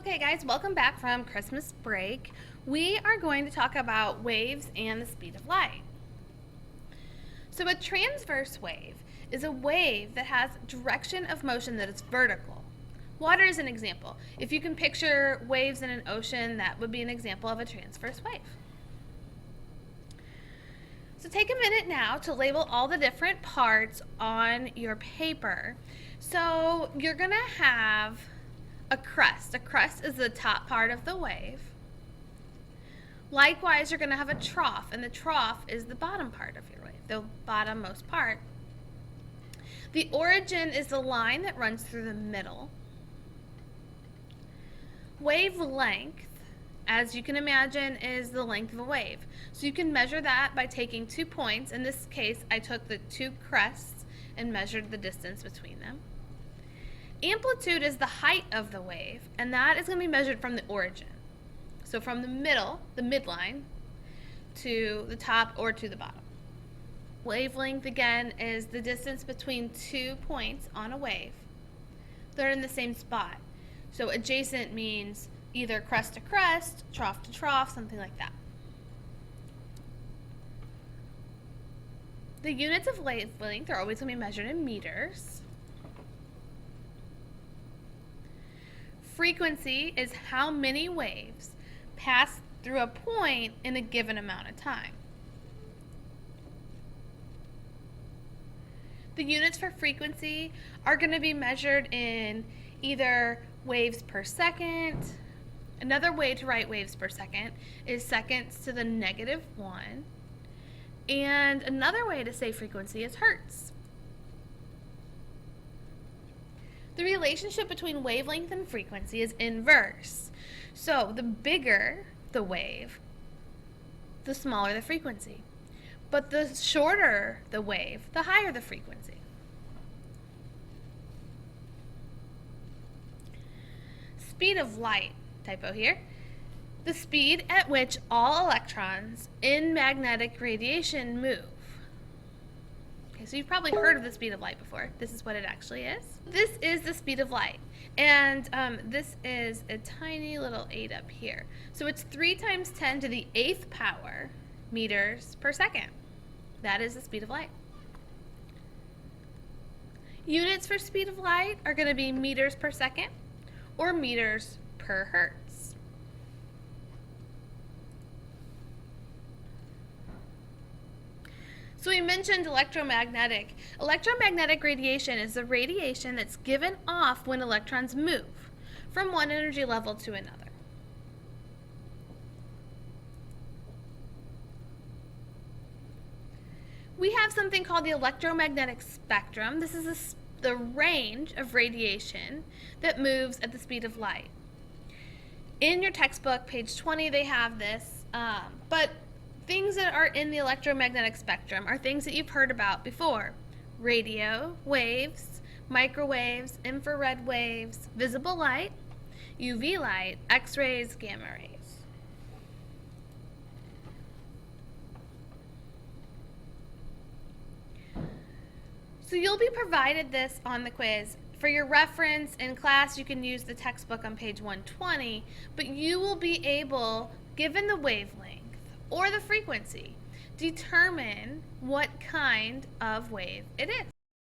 Okay guys, welcome back from Christmas break. We are going to talk about waves and the speed of light. So a transverse wave is a wave that has direction of motion that is vertical. Water is an example. If you can picture waves in an ocean, that would be an example of a transverse wave. So take a minute now to label all the different parts on your paper. So you're going to have a crest. A crest is the top part of the wave. Likewise, you're going to have a trough, and the trough is the bottom part of your wave, the bottommost part. The origin is the line that runs through the middle. Wavelength, as you can imagine, is the length of a wave. So you can measure that by taking 2 points. In this case, I took the 2 crests and measured the distance between them. Amplitude is the height of the wave, and that is going to be measured from the origin. So from the middle, the midline, to the top or to the bottom. Wavelength, again, is the distance between 2 points on a wave. They're in the same spot. So adjacent means either crest to crest, trough to trough, something like that. The units of wavelength are always going to be measured in meters. Frequency is how many waves pass through a point in a given amount of time. The units for frequency are going to be measured in either waves per second. Another way to write waves per second is seconds to the -1. And another way to say frequency is hertz. The relationship between wavelength and frequency is inverse. So the bigger the wave, the smaller the frequency. But the shorter the wave, the higher the frequency. Speed of light, typo here. The speed at which all electrons in magnetic radiation move. Okay, so you've probably heard of the speed of light before. This is what it actually is. This is the speed of light, and this is a tiny little 8 up here. So it's 3 times 10 to the 8th power meters per second. That is the speed of light. Units for speed of light are going to be meters per second or meters per hertz. So we mentioned electromagnetic. Electromagnetic radiation is the radiation that's given off when electrons move from one energy level to another. We have something called the electromagnetic spectrum. This is the range of radiation that moves at the speed of light. In your textbook, page 20, they have this, but things that are in the electromagnetic spectrum are things that you've heard about before. Radio waves, microwaves, infrared waves, visible light, UV light, X-rays, gamma rays. So you'll be provided this on the quiz. For your reference in class, you can use the textbook on page 120, but you will be able, given the wavelength or the frequency, determine what kind of wave it is.